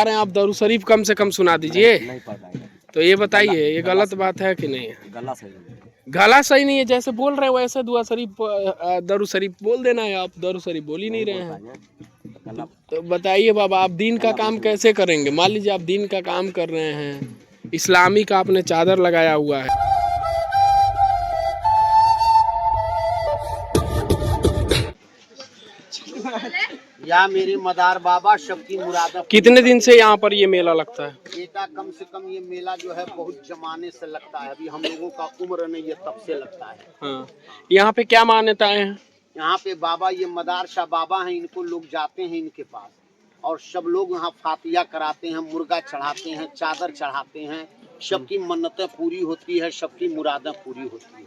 रहे हैं आप दरूद शरीफ कम से कम सुना दीजिए। नहीं पढ़ पाएंगे। तो ये बताइए ये गलत बात है कि नहीं है? गला सही नहीं है। गला सही नहीं है, जैसे बोल रहे हैं वैसे दुआ शरीफ दरूद शरीफ बोल देना है। आप दरूद शरीफ बोल ही नहीं रहे हैं। गला तो बताइए बाबा, आप दीन का काम कैसे करेंगे? मान लीजिए आप दीन का काम कर रहे हैं, इस्लामी का आपने चादर लगाया हुआ है। या मेरे मदार बाबा शक्ति मुरादा। कितने दिन से यहाँ पर ये मेला लगता है? बेटा कम से कम ये मेला जो है बहुत जमाने से लगता है, अभी हम लोगों का उम्र नहीं है तब से लगता है। हाँ, यहाँ पे क्या मान्यताएं हैं? यहाँ पे बाबा ये मदार शाह बाबा हैं, इनको लोग जाते हैं इनके पास और सब लोग यहाँ फातिया कराते हैं, मुर्गा चढ़ाते हैं, चादर चढ़ाते हैं, सबकी मन्नतें पूरी होती है, सबकी मुरादें पूरी होती है।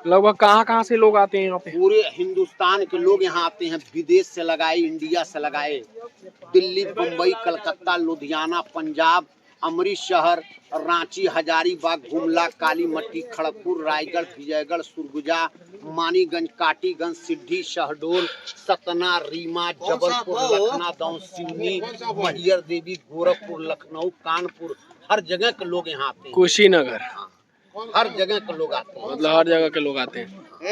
लगभग कहाँ से लोग आते हैं यहाँ पे? पूरे हिंदुस्तान के लोग यहाँ आते हैं, विदेश से लगाए, इंडिया से लगाए, दिल्ली, बम्बई, कलकत्ता, लुधियाना, पंजाब, अमृतसर, रांची, हजारीबाग, गुमला, कालीमट्टी, खड़गपुर, रायगढ़, विजयगढ़, सुरगुजा, मानीगंज, काटीगंज, सिद्धि, शहडोल, सतना, रीमा, जबलपुर, लखनऊ, सिवनी, मैहर देवी, गोरखपुर, लखनऊ, कानपुर, हर जगह के लोग यहाँ आते हैं। कुशीनगर, हर जगह के लोग आते हैं, मतलब हर जगह के लोग आते हैं।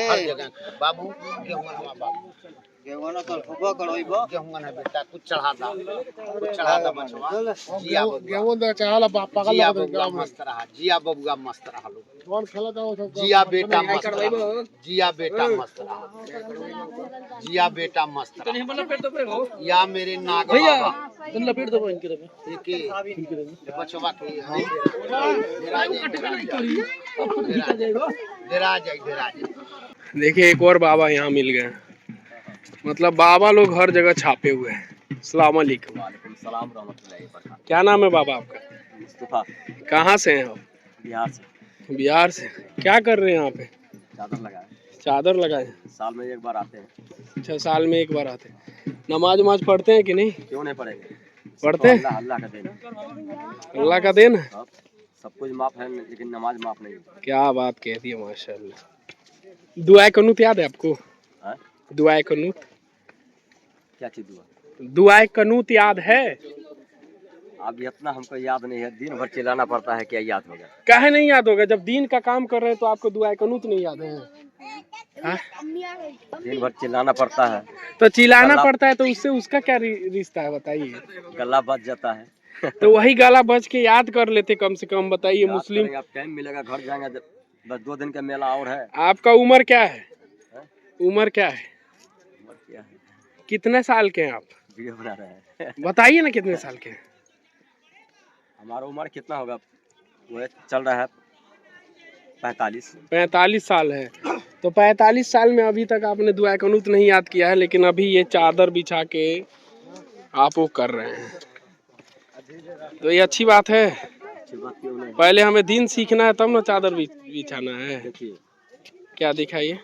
हर जगह के। बाबू गेहूं हमारा बाबू गेहूं है बेटा, कुछ चढ़ा दा बचवा। जिया बबुआ मस्त रहा, जिया बबुआ मस्त रहा लोग, जिया बेटा मस्त रहा, जिया बेटा मस्त रहा, जिया बेटा मस्त रहा। या मेरे नाग बाबा बचवा के देखिए एक और बाबा यहाँ मिल गए। मतलब बाबा लोग हर जगह छापे हुए हैं। अस्सलाम वालेकुम। वालेकुम सलाम रहमतुल्लाहि व बरकातहू। क्या नाम है बाबा आपका? मुस्तफा। कहाँ से हैं आप? बिहार से। बिहार से। क्या कर रहे हैं यहाँ पे? चादर लगाए। चादर लगाए। साल में एक बार आते हैं। अच्छा, साल में एक बार आते हैं। नमाज पढ़ते हैं कि नहीं? क्यों नहीं पढ़ेंगे? पढ़ते हैं। अल्लाह का देन है। अल्लाह का देन है। सब कुछ माफ है लेकिन नमाज माफ नहीं। क्या बात कहती है, माशाल्लाह। दुआ कनूत याद है आपको? है? दुआ कनूत? क्या चीज हुआ? दुआ कनूत याद है? अब इतना हमको याद नहीं है, दिन भर चिल्लाना पड़ता है, क्या याद होगा? काहे नहीं याद होगा? जब दीन का काम कर रहे हैं तो आपको दुआ कनूत नहीं याद है? हाँ? दिन भर चिल्लाना पड़ता है तो चिल्लाना पड़ता है तो उससे उसका क्या रिश्ता है बताइए? गला बच जाता है। तो वही गाला बच के याद कर लेते कम से कम। बताइए मुस्लिम। आप टाइम मिलेगा घर जाएंगे, बस 2 दिन का मेला और है। आपका उम्र क्या है? उम्र क्या है? क्या है? कितने साल के हैं आप? वीडियो बना रहे हैं। बताइए ना कितने साल के हैं? हमारा उम्र कितना होगा? वो चल रहा है 45। 45 साल है। तो 45 साल में अभी तक आपने दुआ कनूत नहीं याद किया है, लेकिन अभी ये चादर बिछा के आप वो कर रहे हैं, तो ये अच्छी बात है। पहले हमें दीन सीखना है तब ना चादर बिछाना है। देखिए क्या दिखाइए?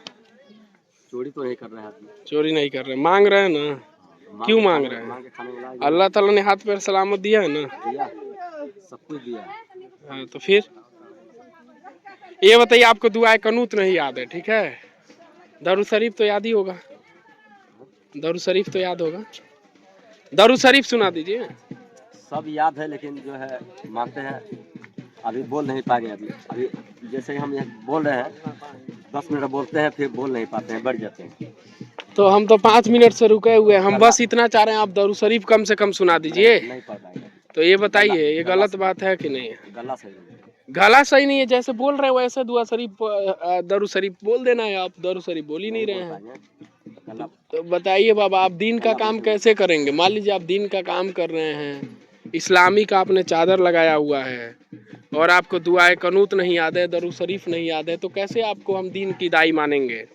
चोरी तो नहीं कर रहे हैं। चोरी नहीं कर रहे, मांग रहे हैं ना। क्यों मांग रहे हैं? अल्लाह ताला ने हाथ पैर सलामत दिया है ना, सब कुछ दिया। हाँ, तो फिर ये बताइए, आपको दुआ कनूत नहीं याद है, ठीक है? दरूद शरीफ तो याद ही होगा। दरूद शरीफ तो याद होगा। दरूद शरीफ सुना दीजिए। सब याद है लेकिन जो है मानते हैं अभी बोल नहीं पाएंगे। अभी जैसे हम ये बोल रहे हैं 10 मिनट बोलते हैं, फिर बोल नहीं पाते हैं, बढ़ जाते हैं। तो हम तो 5 मिनट से रुके हुए हैं। हम बस इतना चाह रहे हैं आप दरूद शरीफ कम से कम सुना दीजिए। नहीं पढ़ पाएंगे। तो ये बताइए ये गलत बात है कि नहीं है? गला सही नहीं है। गला सही नहीं है, जैसे बोल रहे हैं वैसे दुआ शरीफ दरूद शरीफ बोल देना है। आप दरूद शरीफ बोल ही नहीं रहे हैं। तो बताइए बाबा, आप दीन का काम कैसे करेंगे? मान लीजिए आप दीन का काम कर रहे हैं, इस्लामी का आपने चादर लगाया हुआ है और आपको दुआ कनूत नहीं याद है, दरूद शरीफ नहीं याद है, तो कैसे आपको हम दीन की दाई मानेंगे?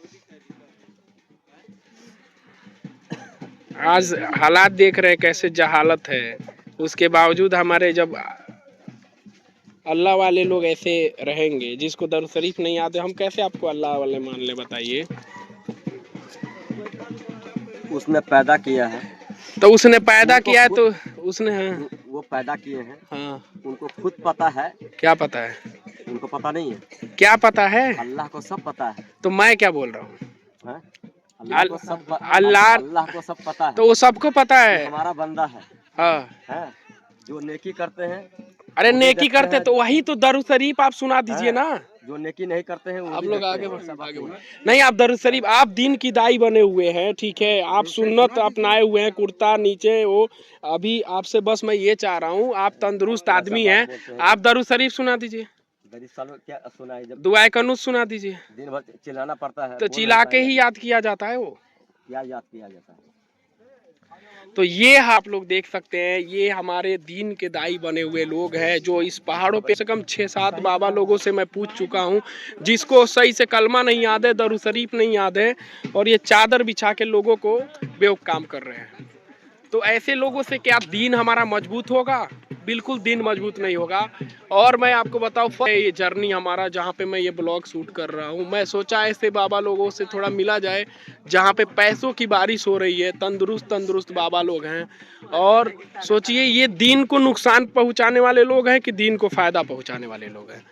आज हालात देख रहे हैं कैसे जहालत है, उसके बावजूद हमारे जब अल्लाह वाले लोग ऐसे रहेंगे, जिसको दरूद शरीफ नहीं याद है, हम कैसे आपको अल्लाह वाले मान ले? बताइए। उसने पैदा किया है तो उसने पैदा किया है तो उसने, हाँ, वो पैदा किए हैं, हाँ, उनको खुद पता है। क्या पता है? उनको पता नहीं है। क्या पता है? अल्लाह को सब पता है। तो मैं क्या बोल रहा हूँ? अल्लाह को सब पता है। तो वो सबको पता है। हमारा बंदा है। हाँ, है? जो नेकी करते हैं, अरे वो भी नेकी देखते करते हैं। तो वही तो दरूद शरीफ आप सुना दीजिए ना। जो नेकी नहीं करते हैं वो आप भी लोग देखते आगे हैं। बढ़ आगे बढ़। नहीं, आप दरूद शरीफ, आप दीन की दाई बने हुए हैं, ठीक है, आप सुन्नत अपनाए हुए हैं, कुर्ता नीचे वो। अभी आपसे बस मैं ये चाह रहा हूँ, आप तंदुरुस्त आदमी हैं, आप दरूद शरीफ सुना दीजिए, गरीब सालों क्या सुना है, जब दुआए कनूत सुना दीजिए। दिन भर चिल्लाना पड़ता है, तो बोल नहीं चिल्ला के पाएंगे। ही याद किया जाता है वो। क्या याद किया जाता है? तो ये आप लोग देख सकते हैं, ये हमारे दीन के दाई बने हुए लोग हैं, जो इस पहाड़ों पे से कम 6-7 बाबा लोगों से मैं पूछ चुका हूँ, जिसको सही से कलमा नहीं याद है, दरूद शरीफ नहीं याद है, और ये चादर बिछा के लोगों को बेवकूफ काम कर रहे हैं। तो ऐसे लोगों से क्या दीन हमारा मजबूत होगा? बिल्कुल दीन मजबूत नहीं होगा। और मैं आपको बताऊं, ये जर्नी हमारा जहाँ पे मैं ये ब्लॉग शूट कर रहा हूँ, मैं सोचा ऐसे बाबा लोगों से थोड़ा मिला जाए, जहाँ पे पैसों की बारिश हो रही है, तंदुरुस्त बाबा लोग हैं, और सोचिए ये दीन को नुकसान पहुँचाने वाले लोग हैं कि दीन को फ़ायदा पहुँचाने वाले लोग हैं।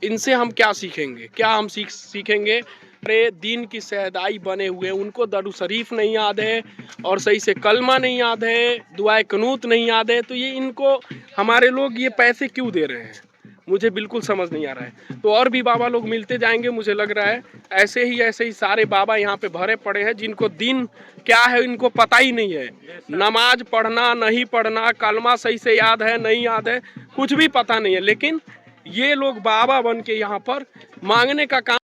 इनसे हम क्या सीखेंगे? क्या हम सीखेंगे? अरे दीन की सहदाई बने हुए, उनको दरूद शरीफ नहीं याद है, और सही से कलमा नहीं याद है, दुआए कनूत नहीं याद है, तो ये इनको हमारे लोग ये पैसे क्यों दे रहे हैं? मुझे बिल्कुल समझ नहीं आ रहा है। तो और भी बाबा लोग मिलते जाएंगे, मुझे लग रहा है ऐसे ही सारे बाबा यहाँ पे भरे पड़े हैं, जिनको दीन क्या है इनको पता ही नहीं है। नमाज पढ़ना नहीं पढ़ना, कलमा सही से याद है नहीं याद है, कुछ भी पता नहीं है, लेकिन ये लोग बाबा बन के यहाँ पर मांगने का काम